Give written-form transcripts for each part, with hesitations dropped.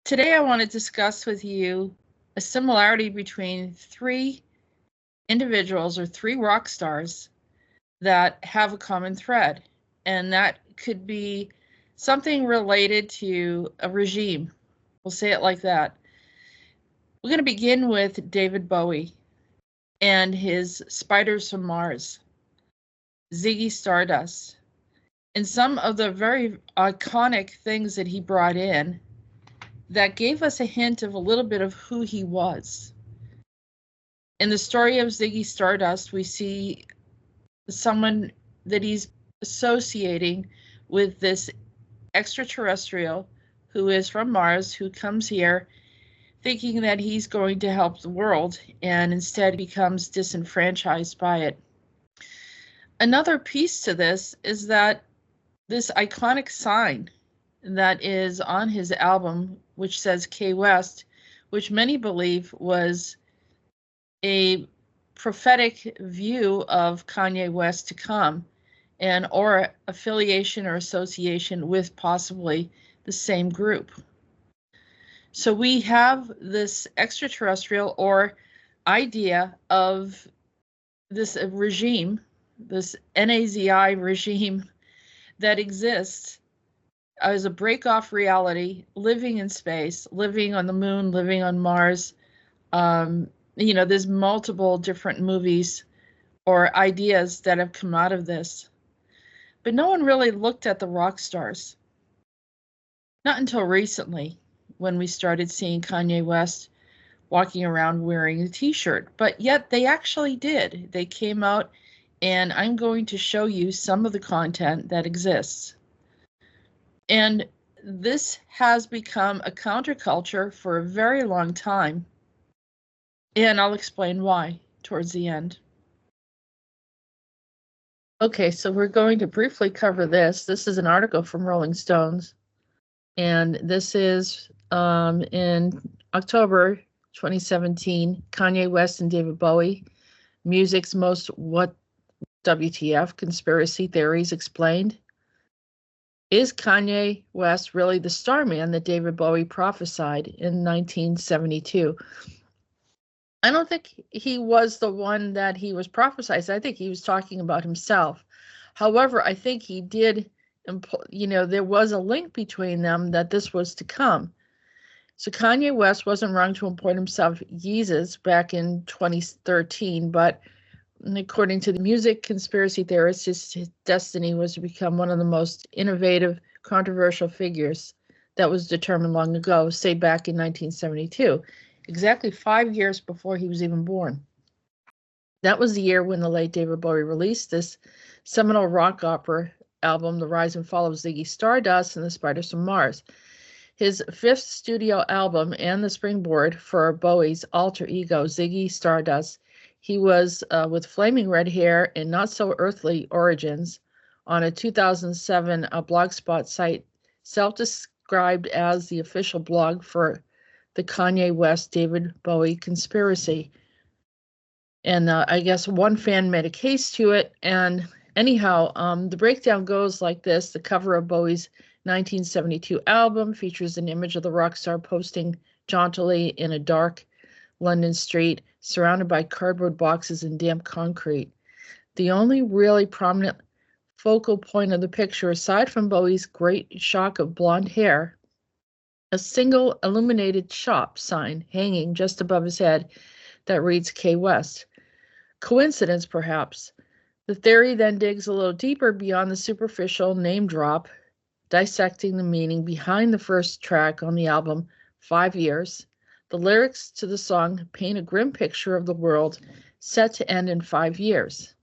Today I want to discuss with you a similarity between three individuals or three rock stars that have a common thread, and that could be something related to a regime. We'll say it like that. We're going to begin with David Bowie and his Spiders from Mars, Ziggy Stardust, and some of the very iconic things that he brought in that gave us a hint of a little bit of who he was. In the story of Ziggy Stardust, we see someone that he's associating with this extraterrestrial who is from Mars, who comes here thinking that he's going to help the world and instead becomes disenfranchised by it. Another piece to this is that this iconic sign that is on his album, which says K West, which many believe was a prophetic view of Kanye West to come, and or affiliation or association with possibly the same group. So we have this extraterrestrial or idea of this regime, this NAZI regime that exists as a break-off reality, living in space, living on the moon, living on Mars. There's multiple different movies or ideas that have come out of this. But no one really looked at the rock stars. Not until recently, when we started seeing Kanye West walking around wearing a t-shirt. But yet they actually did. They came out, and I'm going to show you some of the content that exists. And this has become a counterculture for a very long time. And I'll explain why towards the end. Okay, so we're going to briefly cover this. This is an article from Rolling Stones. And this is in October 2017, Kanye West and David Bowie, music's most what WTF conspiracy theories explained. Is Kanye West really the starman that David Bowie prophesied in 1972? I don't think he was the one that he was prophesied. I think he was talking about himself. However, I think he did, there was a link between them that this was to come. So Kanye West wasn't wrong to appoint himself Yeezus back in 2013, but according to the music conspiracy theorists, his destiny was to become one of the most innovative, controversial figures that was determined long ago, say back in 1972, exactly 5 years before he was even born. That was the year when the late David Bowie released this seminal rock opera album, The Rise and Fall of Ziggy Stardust and the Spiders from Mars. His fifth studio album and the springboard for Bowie's alter ego, Ziggy Stardust. He was with flaming red hair and not so earthly origins on a 2007 Blogspot site, self-described as the official blog for the Kanye West David Bowie conspiracy. And I guess one fan made a case to it. And anyhow, the breakdown goes like this. The cover of Bowie's 1972 album features an image of the rock star posting jauntily in a dark London street, surrounded by cardboard boxes and damp concrete. The only really prominent focal point of the picture, aside from Bowie's great shock of blonde hair, a single illuminated shop sign hanging just above his head that reads K West. Coincidence, perhaps. The theory then digs a little deeper beyond the superficial name drop, dissecting the meaning behind the first track on the album, 5 Years. The lyrics to the song paint a grim picture of the world set to end in 5 years.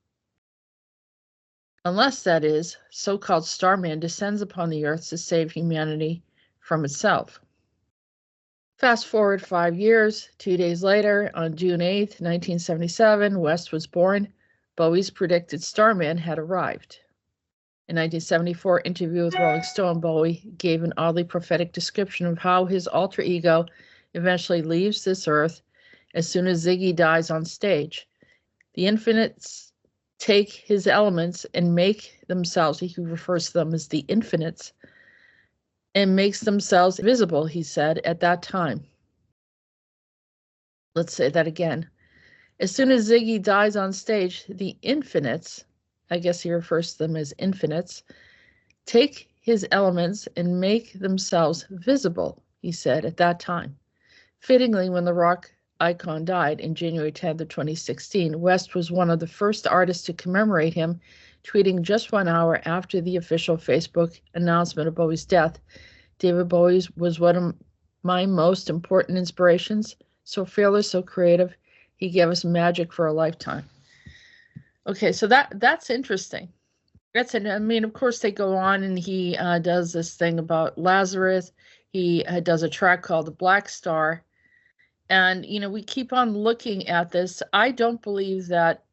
Unless, that is, so-called Starman descends upon the earth to save humanity from itself. Fast forward 5 years, 2 days later, on June 8th, 1977, West was born. Bowie's predicted Starman had arrived. In 1974 interview with Rolling Stone, Bowie gave an oddly prophetic description of how his alter ego eventually leaves this earth as soon as Ziggy dies on stage. The infinites take his elements and make themselves, he refers to them as the infinites, and makes themselves visible, he said, at that time. Let's say that again. As soon as Ziggy dies on stage, the infinites, I guess he refers to them as infinites, take his elements and make themselves visible, he said at that time. Fittingly, when the rock icon died in January 10th of 2016, West was one of the first artists to commemorate him, tweeting just 1 hour after the official Facebook announcement of Bowie's death. David Bowie was one of my most important inspirations, so fearless, so creative. He gave us magic for a lifetime. Okay, so that's interesting. That's it. I mean, of course, they go on and he does this thing about Lazarus. He does a track called The Black Star. And, you know, we keep on looking at this. I don't believe that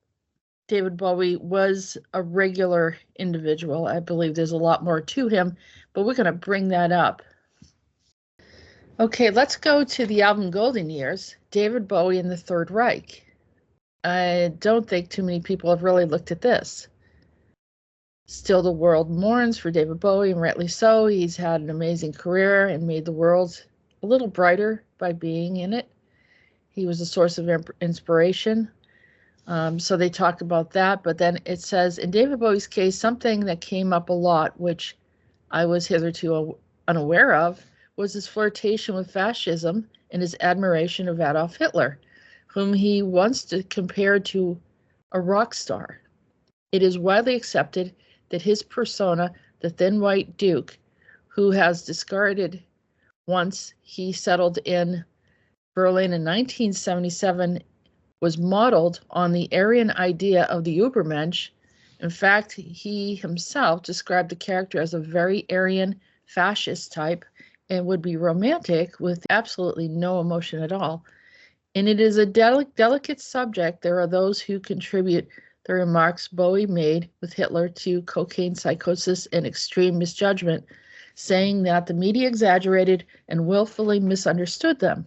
David Bowie was a regular individual. I believe there's a lot more to him, but we're going to bring that up. Okay, let's go to the album Golden Years, David Bowie and the Third Reich. I don't think too many people have really looked at this. Still the world mourns for David Bowie, and rightly so. He's had an amazing career and made the world a little brighter by being in it. He was a source of inspiration. So they talk about that, but then it says, in David Bowie's case, something that came up a lot, which I was hitherto unaware of, was his flirtation with fascism and his admiration of Adolf Hitler, whom he once compared to a rock star. It is widely accepted that his persona, the thin white duke, who has discarded once he settled in Berlin in 1977, was modeled on the Aryan idea of the Übermensch. In fact, he himself described the character as a very Aryan fascist type and would be romantic with absolutely no emotion at all. And it is a delicate subject. There are those who contribute the remarks Bowie made with Hitler to cocaine psychosis and extreme misjudgment, saying that the media exaggerated and willfully misunderstood them.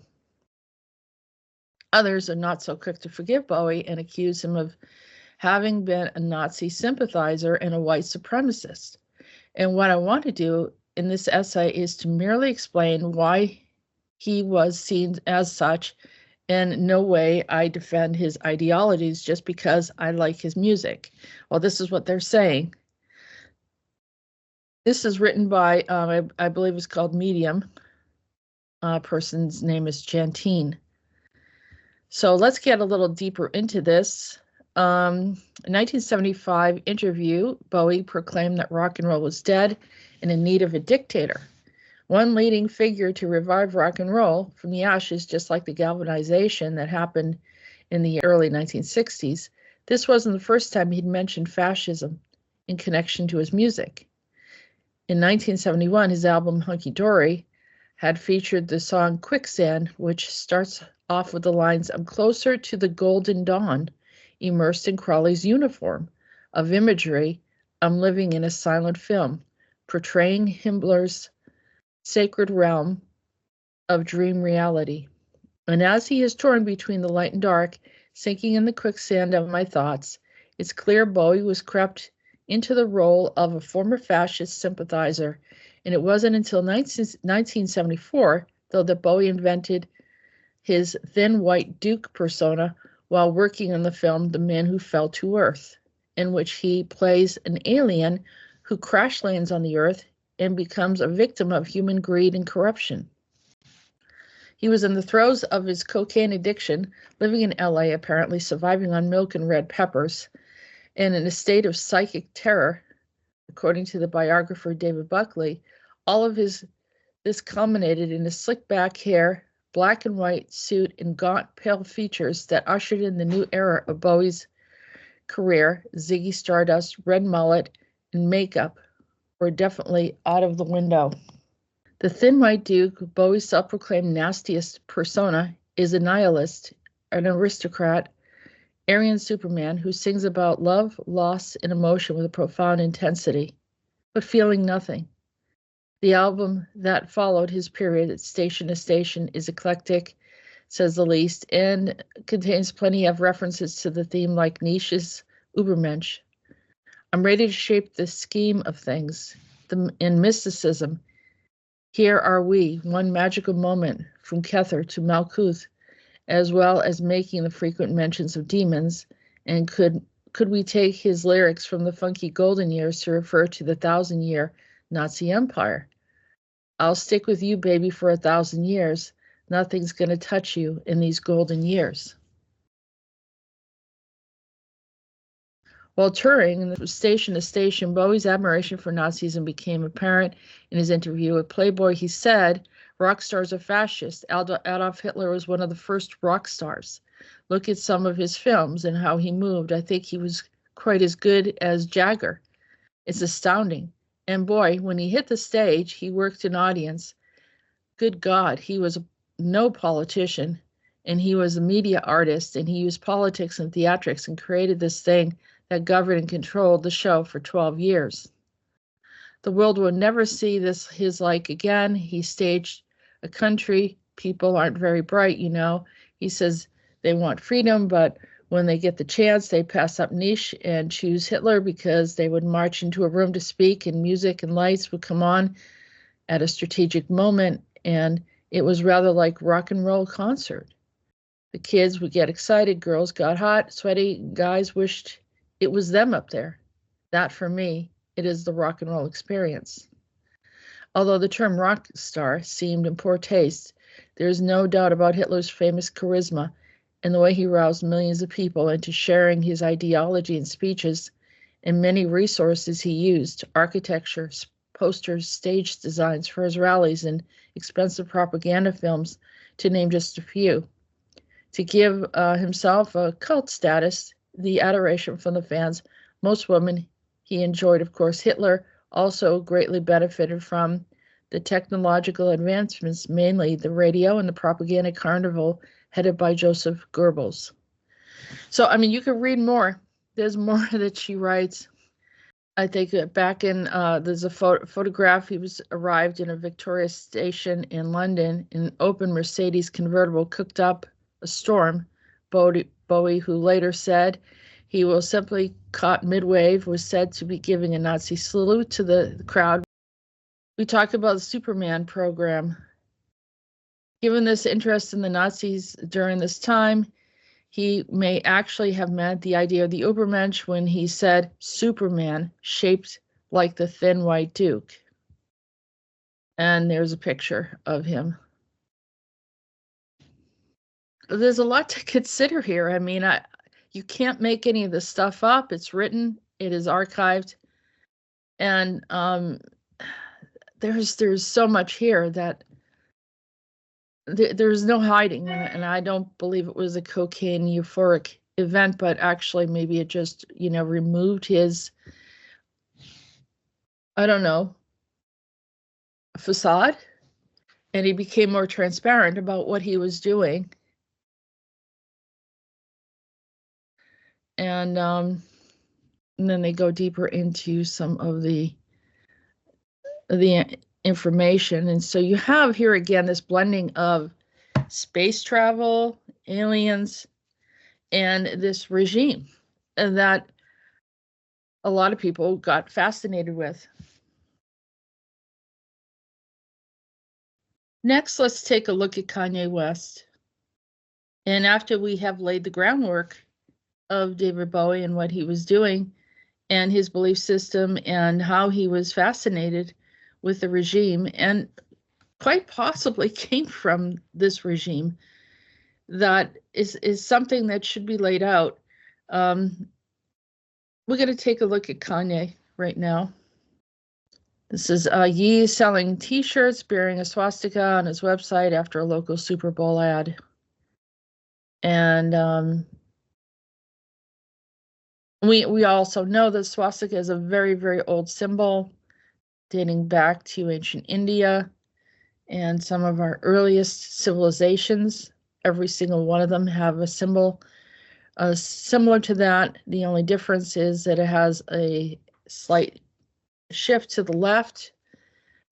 Others are not so quick to forgive Bowie and accuse him of having been a Nazi sympathizer and a white supremacist. And what I want to do in this essay is to merely explain why he was seen as such. In no way I defend his ideologies just because I like his music. Well, this is what they're saying. This is written by, I believe it's called Medium. Person's name is Jantine. So let's get a little deeper into this. In 1975 interview, Bowie proclaimed that rock and roll was dead and in need of a dictator. One leading figure to revive rock and roll from the ashes, just like the galvanization that happened in the early 1960s. This wasn't the first time he'd mentioned fascism in connection to his music. In 1971, his album Hunky Dory had featured the song Quicksand, which starts off with the lines, "I'm closer to the golden dawn, immersed in Crawley's uniform of imagery. I'm living in a silent film, portraying Himmler's sacred realm of dream reality. And as he is torn between the light and dark, sinking in the quicksand of my thoughts, it's clear Bowie was crept into the role of a former fascist sympathizer, and it wasn't until 1974, though, that Bowie invented his thin white duke persona while working on the film The Man Who Fell to Earth, in which he plays an alien who crash lands on the earth and becomes a victim of human greed and corruption. He was in the throes of his cocaine addiction, living in LA, apparently surviving on milk and red peppers, and in a state of psychic terror, according to the biographer David Buckley. All of this culminated in his slick back hair, black and white suit, and gaunt, pale features that ushered in the new era of Bowie's career. Ziggy Stardust, red mullet, and makeup were definitely out of the window. The thin white duke, Bowie's self-proclaimed nastiest persona, is a nihilist, an aristocrat, Aryan Superman who sings about love, loss, and emotion with a profound intensity, but feeling nothing. The album that followed his period, Station to Station, is eclectic, says the least, and contains plenty of references to the theme like Nietzsche's Übermensch. I'm ready to shape the scheme of things in mysticism, Here are we, one magical moment from Kether to Malkuth, as well as making the frequent mentions of demons, and could we take his lyrics from the funky golden years to refer to the 1,000-year Nazi Empire? I'll stick with you, baby, for 1,000 years. Nothing's going to touch you in these golden years. While touring from station to station, Bowie's admiration for Nazism became apparent. In his interview with Playboy, he said, rock stars are fascist. Adolf Hitler was one of the first rock stars. Look at some of his films and how he moved. I think he was quite as good as Jagger. It's astounding. And boy, when he hit the stage, he worked an audience. Good God, he was no politician, and he was a media artist, and he used politics and theatrics and created this thing that governed and controlled the show for 12 years. The world will never see his like again. He staged a country. People aren't very bright, you know. He says they want freedom, but when they get the chance, they pass up niche and choose Hitler because they would march into a room to speak and music and lights would come on at a strategic moment. And it was rather like rock and roll concert. The kids would get excited. Girls got hot, sweaty. Guys wished it was them up there. That, for me, it is the rock and roll experience. Although the term rock star seemed in poor taste, there is no doubt about Hitler's famous charisma and the way he roused millions of people into sharing his ideology in speeches and many resources he used, architecture, posters, stage designs for his rallies, and expensive propaganda films, to name just a few. To give himself a cult status, the adoration from the fans, most women he enjoyed, of course. Hitler also greatly benefited from the technological advancements, mainly the radio and the propaganda carnival headed by Joseph Goebbels. So, I mean, you can read more. There's more that she writes. I think back in, there's a photograph. He arrived in a Victoria station in London in an open Mercedes convertible, cooked up a storm. Bowie, who later said he will simply caught mid-wave, was said to be giving a Nazi salute to the crowd. We talked about the Superman program. Given this interest in the Nazis during this time, he may actually have meant the idea of the Übermensch when he said Superman shaped like the thin white Duke. And there's a picture of him. There's a lot to consider here. I mean, you can't make any of this stuff up. It's written, it is archived, and there's so much here that there's no hiding. And I don't believe it was a cocaine euphoric event, but actually maybe it just, removed his, I don't know, facade, and he became more transparent about what he was doing. And then they go deeper into some of the information. And so you have here again this blending of space travel, aliens, and this regime that a lot of people got fascinated with. Next, let's take a look at Kanye West. And after we have laid the groundwork of David Bowie and what he was doing and his belief system and how he was fascinated with the regime and quite possibly came from this regime, that is something that should be laid out. We're going to take a look at Kanye right now. This is Ye selling t-shirts bearing a swastika on his website after a local Super Bowl ad. And we also know that swastika is a very, very old symbol dating back to ancient India and some of our earliest civilizations. Every single one of them have a symbol similar to that. The only difference is that it has a slight shift to the left,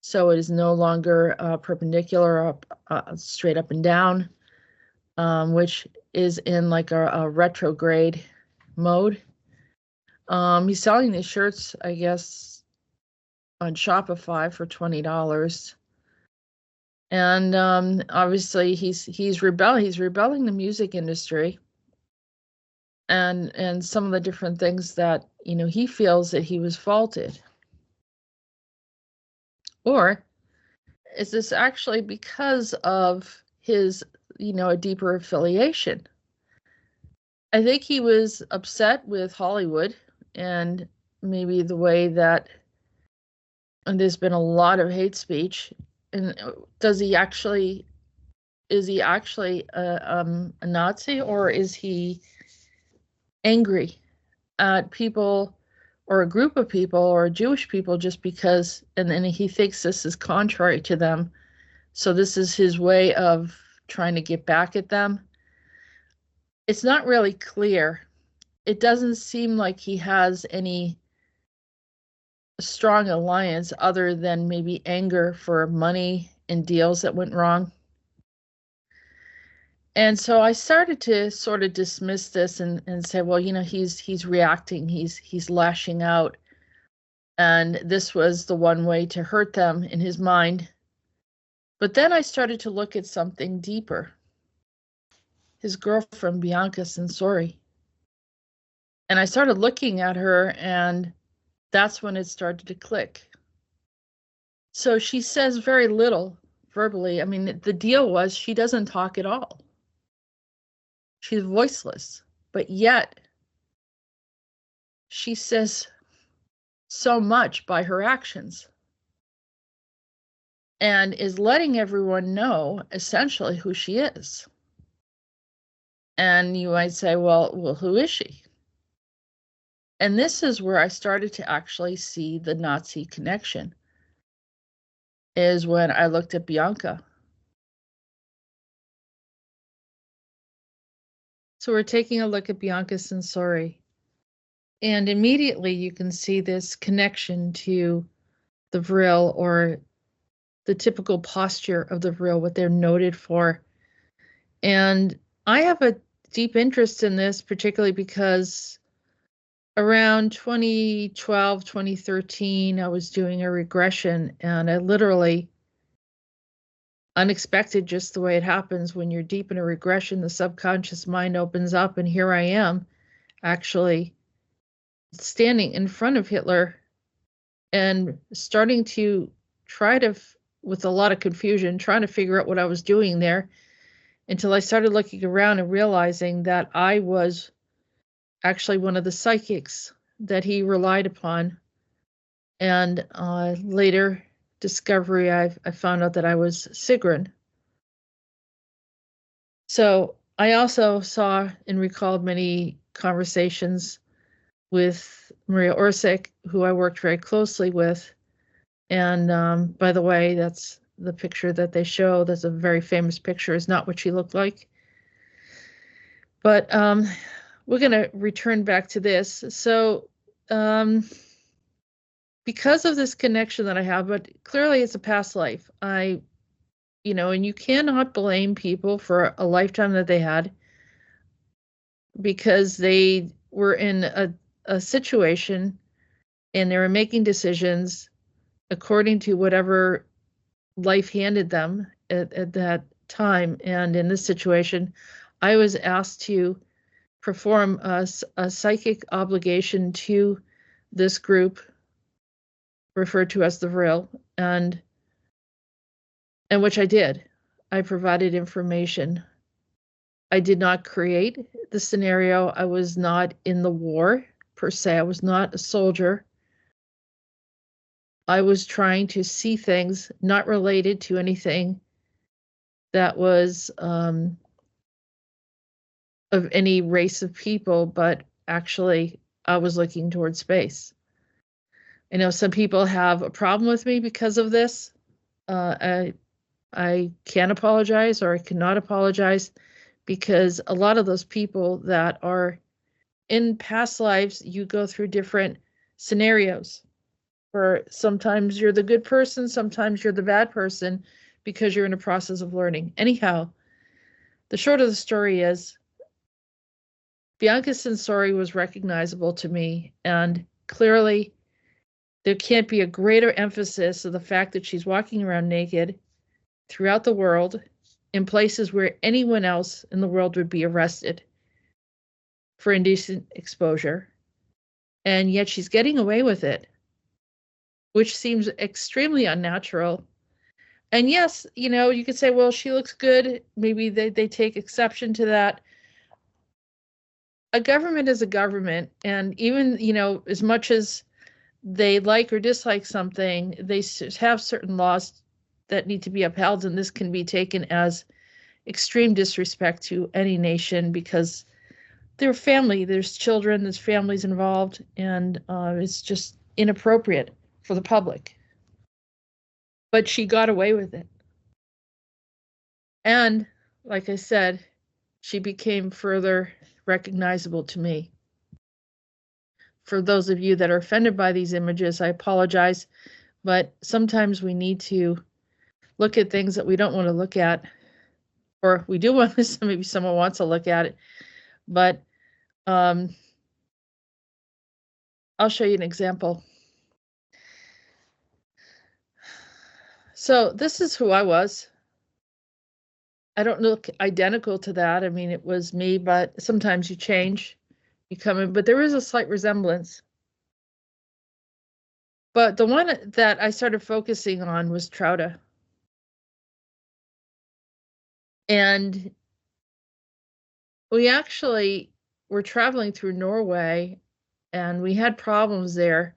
so it is no longer perpendicular up, straight up and down, which is in like a retrograde mode. He's selling these shirts, I guess, on Shopify for $20. And obviously he's rebelling the music industry, and some of the different things that, you know, he feels that he was faulted. Or is this actually because of his, you know, a deeper affiliation? I think he was upset with Hollywood and maybe the way that, and there's been a lot of hate speech. And is he actually a Nazi, or is he angry at people or a group of people or Jewish people just because, and then he thinks this is contrary to them. So this is his way of trying to get back at them. It's not really clear. It doesn't seem like he has any strong alliance other than maybe anger for money and deals that went wrong. And so I started to sort of dismiss this and say, well, you know, he's reacting, he's lashing out. And this was the one way to hurt them in his mind. But then I started to look at something deeper. His girlfriend, Bianca Censori. And I started looking at her, and that's when it started to click. So she says very little verbally. I mean, the deal was she doesn't talk at all. She's voiceless, but yet she says so much by her actions and is letting everyone know essentially who she is. And you might say, well, who is she? And this is where I started to actually see the Nazi connection, is when I looked at Bianca. So we're taking a look at Bianca Censori. And immediately you can see this connection to the vril, or the typical posture of the vril, what they're noted for. And I have a deep interest in this, particularly because around 2012, 2013, I was doing a regression, and I literally, unexpected, just the way it happens when you're deep in a regression, the subconscious mind opens up, and here I am actually standing in front of Hitler and starting to try to, with a lot of confusion, trying to figure out what I was doing there, until I started looking around and realizing that I was actually one of the psychics that he relied upon. And later discovery, I found out that I was Sigrun. So I also saw and recalled many conversations with Maria Orsic, who I worked very closely with. And by the way, that's the picture that they show. That's a very famous picture. Is not what she looked like. But we're going to return back to this. So because of this connection that I have, but clearly it's a past life. And you cannot blame people for a lifetime that they had, because they were in a situation and they were making decisions according to whatever life handed them at that time. And in this situation, I was asked to perform a psychic obligation to this group referred to as the vril, and which I did. I provided information. I did not create the scenario. I was not in the war per se. I was not a soldier. I was trying to see things not related to anything that was of any race of people, but actually I was looking towards space. I know some people have a problem with me because of this. I can apologize, or I cannot apologize, because a lot of those people that are in past lives, you go through different scenarios. Or sometimes you're the good person, sometimes you're the bad person, because you're in a process of learning. Anyhow, the short of the story is Bianca Censori was recognizable to me, and clearly there can't be a greater emphasis of the fact that she's walking around naked, throughout the world in places where anyone else in the world would be arrested for indecent exposure. And yet she's getting away with it, which seems extremely unnatural. And yes, you could say, well, she looks good. Maybe they take exception to that. A government is a government. And even, as much as they like or dislike something, they have certain laws that need to be upheld. And this can be taken as extreme disrespect to any nation because they're family, there's children, there's families involved, and it's just inappropriate for the public. But she got away with it. And like I said, she became further recognizable to me. For those of you that are offended by these images, I apologize, but sometimes we need to look at things that we don't want to look at, or we do want to, maybe someone wants to look at it, but I'll show you an example. So this is who I was. I don't look identical to that. I mean, it was me, but sometimes you change, but there is a slight resemblance. But the one that I started focusing on was Trouta. And we actually were traveling through Norway and we had problems there.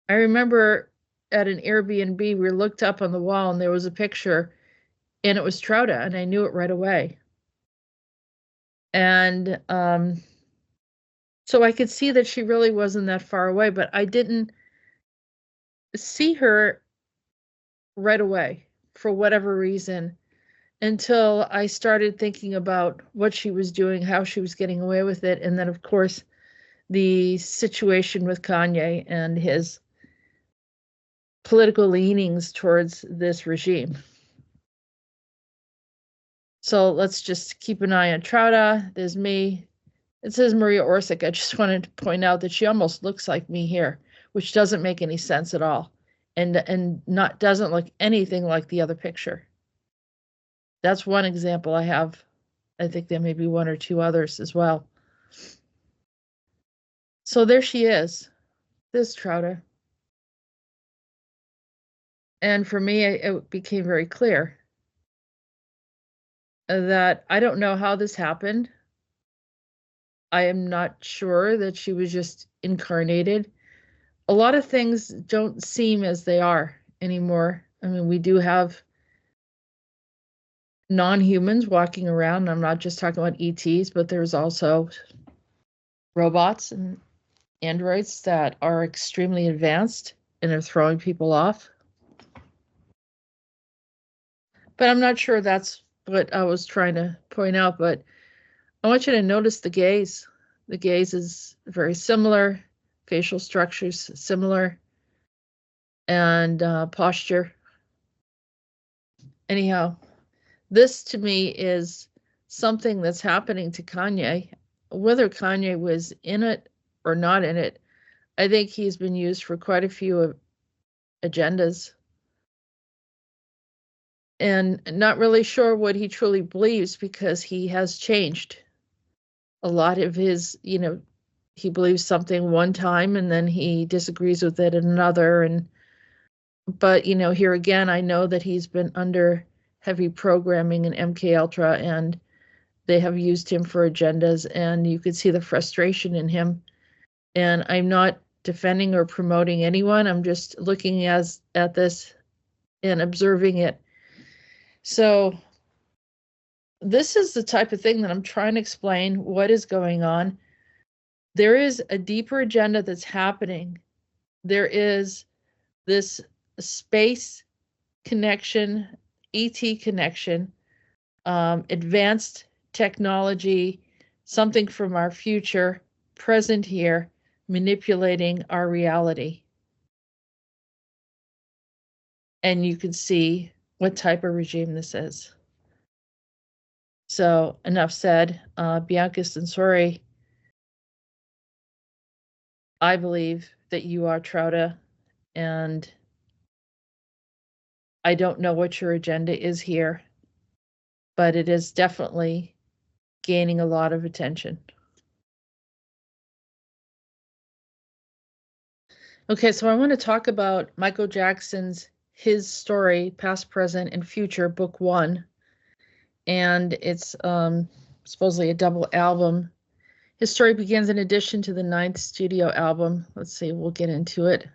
I remember at an Airbnb, we looked up on the wall and there was a picture and it was Trouta, and I knew it right away. And so I could see that she really wasn't that far away, but I didn't see her right away for whatever reason until I started thinking about what she was doing, how she was getting away with it, and then, of course, the situation with Kanye and his political leanings towards this regime. So let's just keep an eye on Trouta. There's me. It says Maria Orsic. I just wanted to point out that she almost looks like me here, which doesn't make any sense at all, and doesn't look anything like the other picture. That's one example I have. I think there may be one or two others as well. So there she is, this Trouta. And for me, it became very clear that I don't know how this happened. I am not sure that she was just incarnated. A lot of things don't seem as they are anymore. I mean, we do have non-humans walking around. I'm not just talking about ETs, but there's also robots and androids that are extremely advanced and are throwing people off. But I'm not sure that's what I was trying to point out, but I want you to notice the gaze. The gaze is very similar, facial structures similar, and posture. Anyhow, this to me is something that's happening to Kanye. Whether Kanye was in it or not in it, I think he's been used for quite a few agendas. And not really sure what he truly believes because he has changed. A lot of his, he believes something one time and then he disagrees with it another. But here again, I know that he's been under heavy programming in MK Ultra, and they have used him for agendas, and you could see the frustration in him. And I'm not defending or promoting anyone. I'm just looking at this and observing it. So this is the type of thing that I'm trying to explain what is going on. There is a deeper agenda that's happening. There is this space connection, ET connection, advanced technology, something from our future, present here, manipulating our reality. And you can see what type of regime this is. So enough said. Bianca Censori, I believe that you are Trouta, and I don't know what your agenda is here, but it is definitely gaining a lot of attention. Okay, so I want to talk about Michael Jackson's His Story, Past, Present, and Future, Book 1. And it's supposedly a double album. His story begins in addition to the 9th studio album. Let's see, we'll get into it.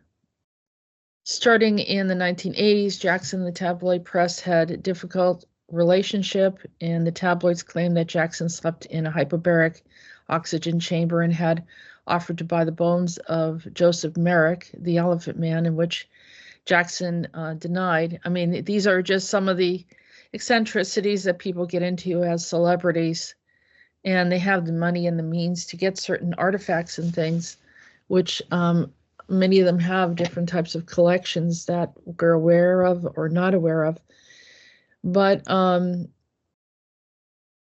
Starting in the 1980s, Jackson and the tabloid press had a difficult relationship, and the tabloids claimed that Jackson slept in a hyperbaric oxygen chamber and had offered to buy the bones of Joseph Merrick, the Elephant Man, in which Jackson denied. I mean, these are just some of the eccentricities that people get into as celebrities, and they have the money and the means to get certain artifacts and things, which many of them have different types of collections that we're aware of or not aware of. But in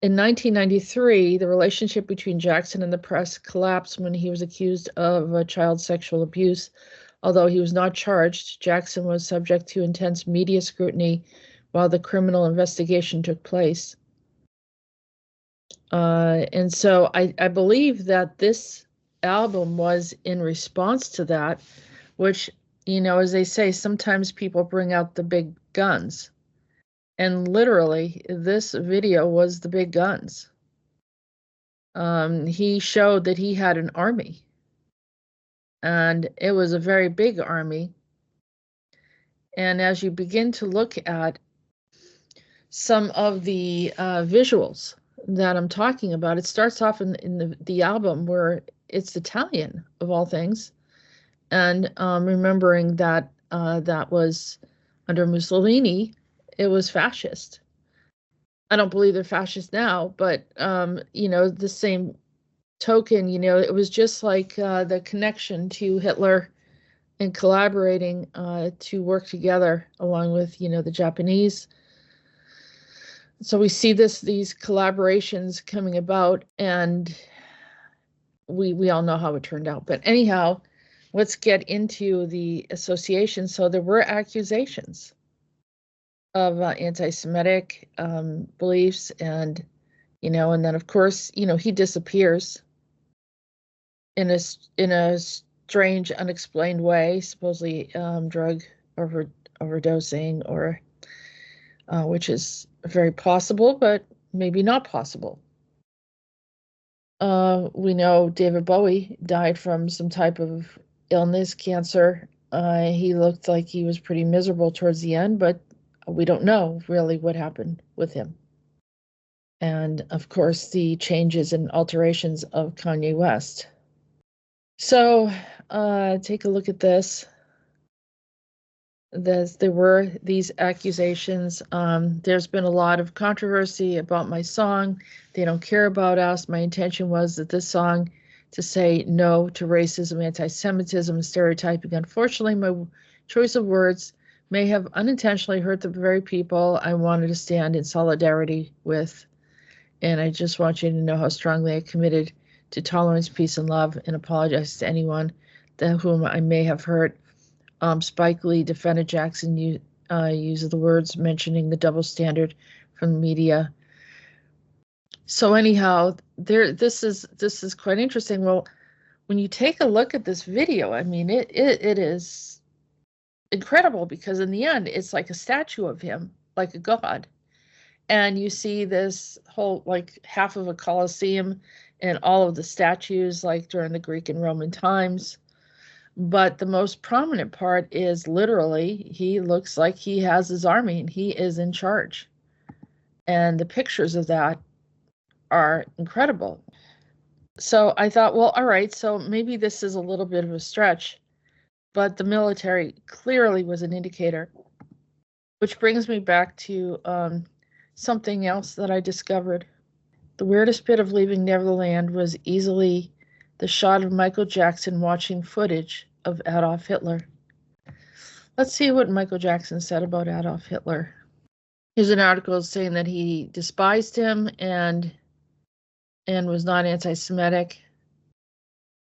1993, the relationship between Jackson and the press collapsed when he was accused of child sexual abuse. Although he was not charged, Jackson was subject to intense media scrutiny while the criminal investigation took place. And so I believe that this album was in response to that, which, you know, as they say, sometimes people bring out the big guns. And literally, this video was the big guns. He showed that he had an army. And it was a very big army. And as you begin to look at some of the visuals that I'm talking about, it starts off in the album where it's Italian, of all things. And remembering that that was under Mussolini, it was fascist. I don't believe they're fascist now, but, you know, the same token, you know, it was just like the connection to Hitler and collaborating to work together along with, you know, the Japanese. So we see these collaborations coming about, and we all know how it turned out. But anyhow, let's get into the association. So there were accusations of anti-Semitic beliefs, and, you know, and then of course, you know, he disappears in a strange, unexplained way, supposedly drug overdosing, or which is very possible, but maybe not possible. We know David Bowie died from some type of illness, cancer. He looked like he was pretty miserable towards the end, but we don't know really what happened with him. And of course, the changes and alterations of Kanye West. So take a look at this. There were these accusations. There's been a lot of controversy about my song. They don't care about us. My intention was that this song to say no to racism, anti-Semitism, and stereotyping. Unfortunately, my choice of words may have unintentionally hurt the very people I wanted to stand in solidarity with. And I just want you to know how strongly I committed to tolerance, peace, and love, and apologize to anyone whom I may have hurt. Spike Lee defended Jackson use of the words, mentioning the double standard from the media. So anyhow, this is quite interesting. Well, when you take a look at this video, I mean, it is incredible, because in the end, it's like a statue of him, like a god. And you see this whole, like, half of a Colosseum and all of the statues, like during the Greek and Roman times. But the most prominent part is literally, he looks like he has his army and he is in charge. And the pictures of that are incredible. So I thought, well, all right, so maybe this is a little bit of a stretch, but the military clearly was an indicator. Which brings me back to something else that I discovered. The weirdest bit of leaving Neverland was easily the shot of Michael Jackson watching footage of Adolf Hitler. Let's see what Michael Jackson said about Adolf Hitler. Here's an article saying that he despised him and was not anti-Semitic.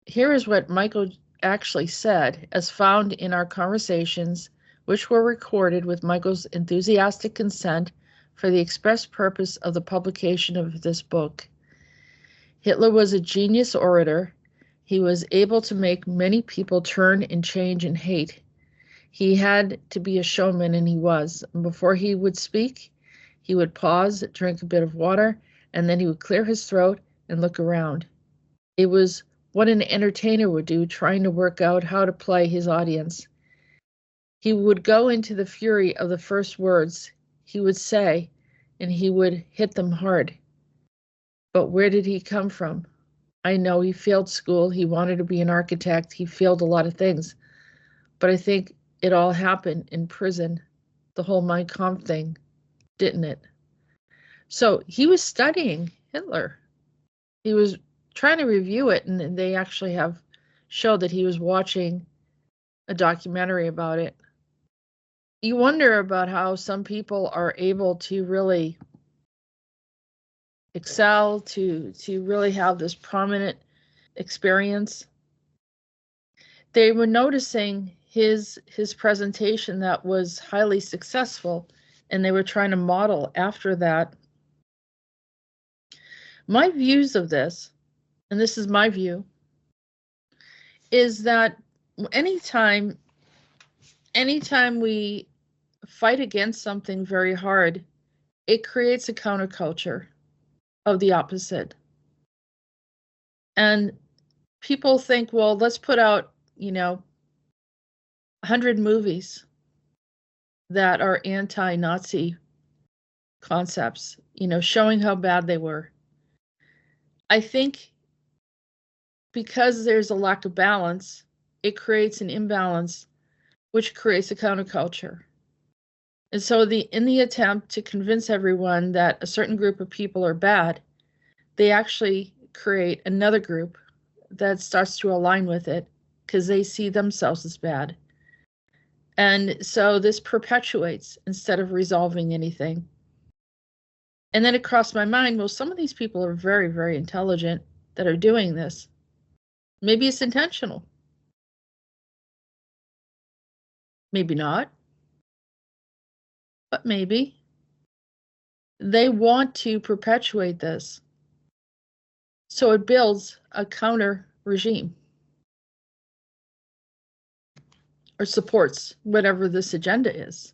Here is what Michael actually said, as found in our conversations which were recorded with Michael's enthusiastic consent for the express purpose of the publication of this book. Hitler was a genius orator. He was able to make many people turn and change and hate. He had to be a showman, and he was. Before he would speak, he would pause, drink a bit of water, and then he would clear his throat and look around. It was what an entertainer would do, trying to work out how to play his audience. He would go into the fury of the first words he would say, and he would hit them hard. But where did he come from? I know he failed school. He wanted to be an architect. He failed a lot of things. But I think it all happened in prison, the whole Mein Kampf thing, didn't it? So he was studying Hitler. He was trying to review it, and they actually have showed that he was watching a documentary about it. You wonder about how some people are able to really excel, to really have this prominent experience. They were noticing his presentation that was highly successful, and they were trying to model after that. My views of this, and this is my view, is that anytime we fight against something very hard, it creates a counterculture of the opposite. And people think, well, let's put out, 100 movies that are anti-Nazi concepts, showing how bad they were. I think because there's a lack of balance, it creates an imbalance, which creates a counterculture. And so in the attempt to convince everyone that a certain group of people are bad, they actually create another group that starts to align with it because they see themselves as bad. And so this perpetuates instead of resolving anything. And then it crossed my mind, well, some of these people are very, very intelligent that are doing this. Maybe it's intentional. Maybe not. But maybe. They want to perpetuate this. So it builds a counter regime. Or supports whatever this agenda is.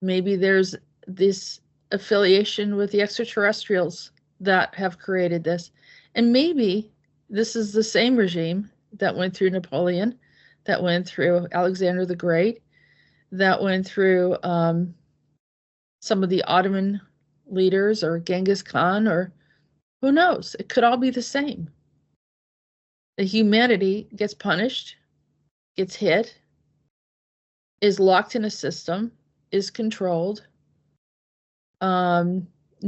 Maybe there's this affiliation with the extraterrestrials that have created this. And maybe this is the same regime that went through Napoleon, that went through Alexander the Great, that went through some of the Ottoman leaders, or Genghis Khan, or who knows? It could all be the same. The humanity gets punished, gets hit, is locked in a system, is controlled,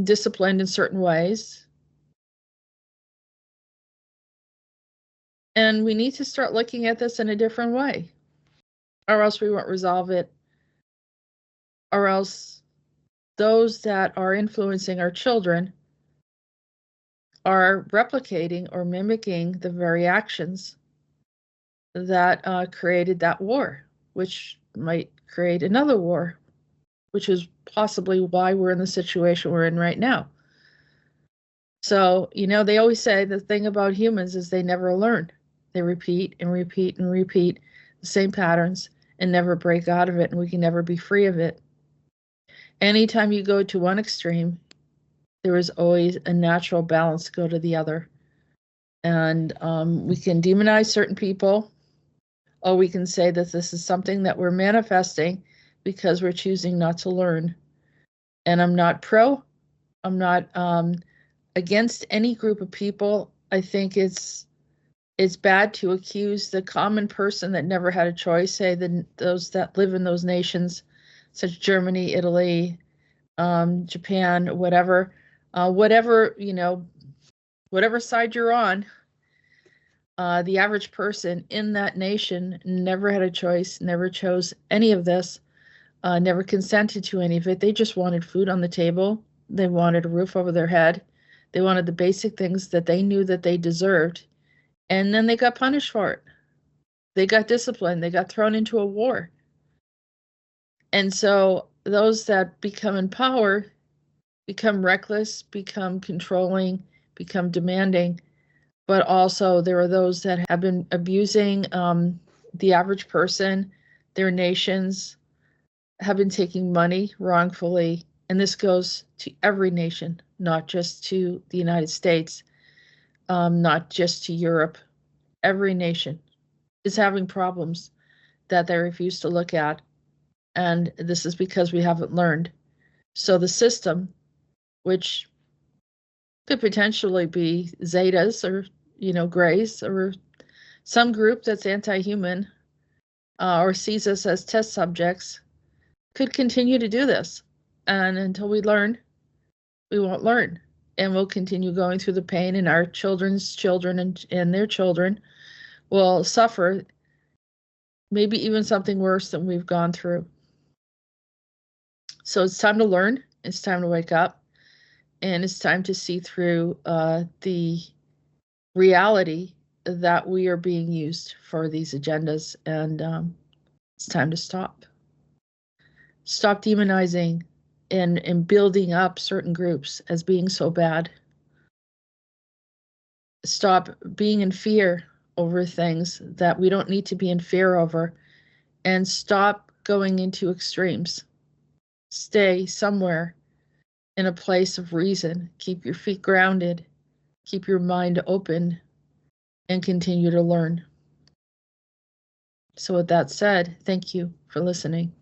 disciplined in certain ways. And we need to start looking at this in a different way, or else we won't resolve it, or else those that are influencing our children are replicating or mimicking the very actions that created that war, which might create another war, which is possibly why we're in the situation we're in right now. So, they always say the thing about humans is they never learn. They repeat and repeat and repeat the same patterns and never break out of it, and we can never be free of it. Anytime you go to one extreme, there is always a natural balance to go to the other. And we can demonize certain people, or we can say that this is something that we're manifesting because we're choosing not to learn. And I'm not I'm not against any group of people. I think it's bad to accuse the common person that never had a choice, say those that live in those nations, such as Germany, Italy, Japan, whatever side you're on, the average person in that nation never had a choice, never chose any of this, never consented to any of it. They just wanted food on the table. They wanted a roof over their head. They wanted the basic things that they knew that they deserved. And then they got punished for it. They got disciplined. They got thrown into a war. And so those that become in power become reckless, become controlling, become demanding. But also there are those that have been abusing the average person. Their nations have been taking money wrongfully. And this goes to every nation, not just to the United States, not just to Europe. Every nation is having problems that they refuse to look at. And this is because we haven't learned. So the system, which could potentially be Zetas or, Grays or some group that's anti-human or sees us as test subjects, could continue to do this. And until we learn, we won't learn. And we'll continue going through the pain, and our children's children and their children will suffer maybe even something worse than we've gone through. So it's time to learn. It's time to wake up. And it's time to see through the reality that we are being used for these agendas. And it's time to stop. Stop demonizing and building up certain groups as being so bad. Stop being in fear over things that we don't need to be in fear over, and stop going into extremes. Stay somewhere in a place of reason. Keep your feet grounded, keep your mind open, and continue to learn. So with that said, thank you for listening.